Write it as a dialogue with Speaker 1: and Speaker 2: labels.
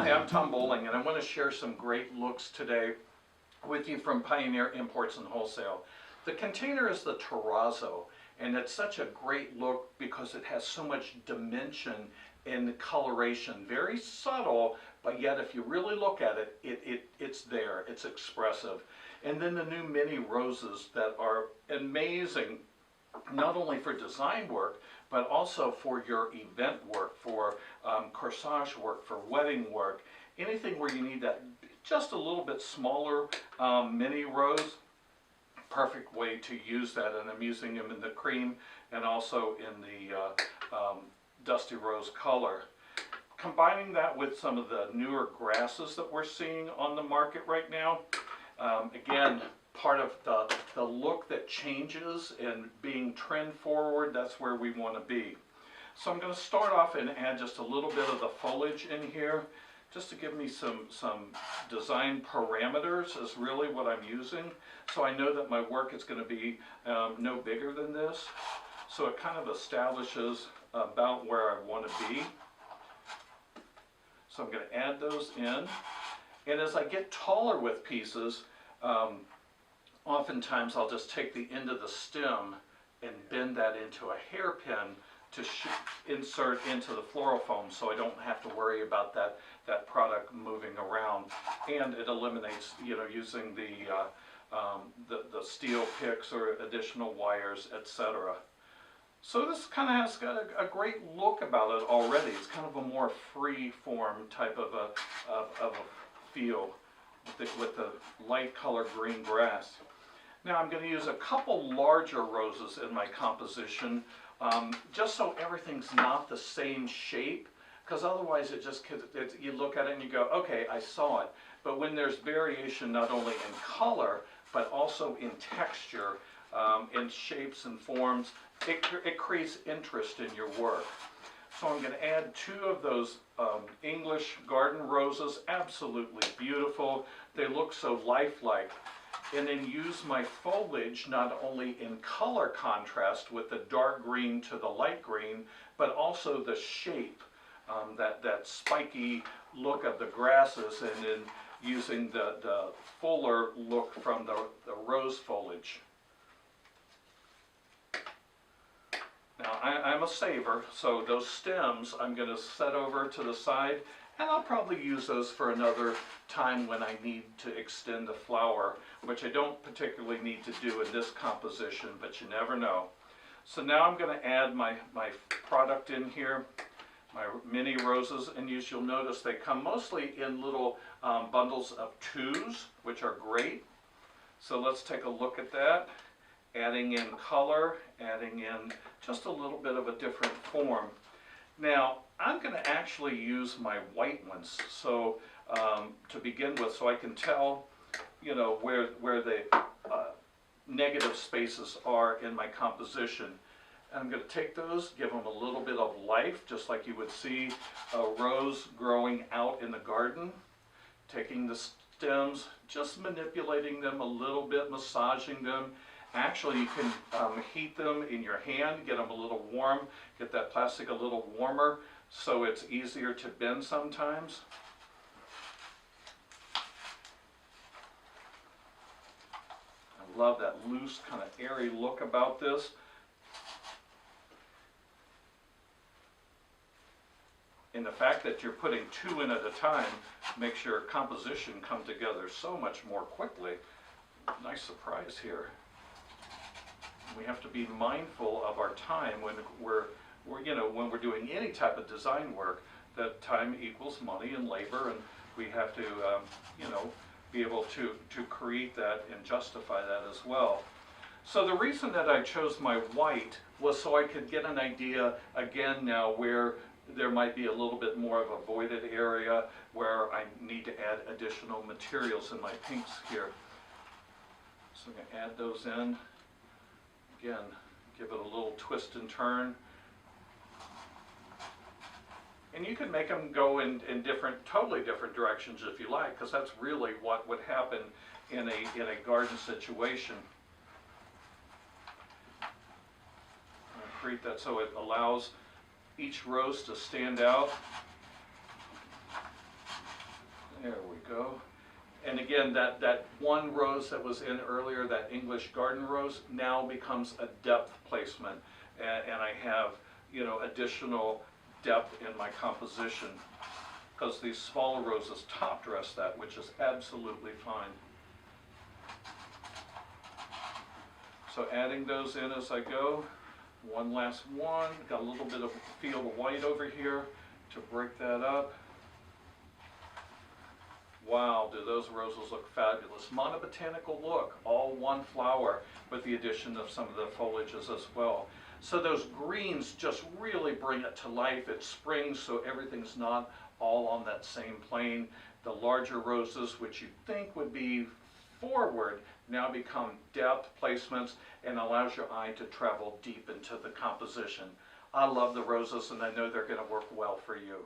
Speaker 1: Hi, I'm Tom Bowling, and I want to share some great looks today with you from Pioneer Imports and Wholesale. The container is the Terrazzo, and it's such a great look because it has so much dimension and coloration. Very subtle, but yet if you really look at it, it's there, it's expressive. And then the new mini roses that are amazing, not only for design work, but also for your event work, for corsage work, for wedding work, anything where you need that just a little bit smaller mini rose. Perfect way to use that, and I'm using them in the cream and also in the dusty rose color. Combining that with some of the newer grasses that we're seeing on the market right now, again, part of the look that changes and being trend forward, that's where we want to be. So I'm going to start off and add just a little bit of the foliage in here, just to give me some design parameters is really what I'm using. So I know that my work is going to be no bigger than this. So it kind of establishes about where I want to be. So I'm going to add those in. And as I get taller with pieces, oftentimes I'll just take the end of the stem and bend that into a hairpin to insert into the floral foam, so I don't have to worry about that product moving around. And it eliminates, using the steel picks or additional wires, etc. So this kind of has got a great look about it already. It's kind of a more free form type of a feel with the light color green grass. Now I'm going to use a couple larger roses in my composition, just so everything's not the same shape, because otherwise you look at it and you go, okay, I saw it. But when there's variation not only in color, but also in texture, in shapes and forms, it creates interest in your work. So I'm going to add 2 of those English garden roses, absolutely beautiful. They look so lifelike. And then use my foliage not only in color contrast with the dark green to the light green, but also the shape, that spiky look of the grasses, and then using the fuller look from the rose foliage. Now I'm a saver, so those stems I'm going to set over to the side, and I'll probably use those for another time when I need to extend the flower, which I don't particularly need to do in this composition, but you never know. So now I'm going to add my product in here, my mini roses, and you'll notice they come mostly in little bundles of 2s, which are great. So let's take a look at that. Adding in color, adding in just a little bit of a different form. Now, I'm going to actually use my white ones, so to begin with, so I can tell, where the negative spaces are in my composition. And I'm going to take those, give them a little bit of life, just like you would see a rose growing out in the garden. Taking the stems, just manipulating them a little bit, massaging them. Actually, you can heat them in your hand, get them a little warm, get that plastic a little warmer, so it's easier to bend sometimes. I love that loose, kind of airy look about this. And the fact that you're putting 2 in at a time makes your composition come together so much more quickly. Nice surprise here. We have to be mindful of our time when when we're doing any type of design work, that time equals money and labor, and we have to be able to create that and justify that as well. So the reason that I chose my white was so I could get an idea again now where there might be a little bit more of a voided area where I need to add additional materials in my pinks here. So I'm going to add those in. Again, give it a little twist and turn. And you can make them go in totally different directions if you like, because that's really what would happen in a garden situation. Create that so it allows each rose to stand out. There we go. And again, that one rose that was in earlier, that English garden rose, now becomes a depth placement. And I have, you know, additional depth in my composition, because these smaller roses top dress that, which is absolutely fine. So adding those in as I go. One last one, got a little bit of field of white over here to break that up. Wow, do those roses look fabulous. Monobotanical look, all one flower with the addition of some of the foliages as well. So those greens just really bring it to life. It's spring, so everything's not all on that same plane. The larger roses, which you think would be forward, now become depth placements and allows your eye to travel deep into the composition. I love the roses and I know they're going to work well for you.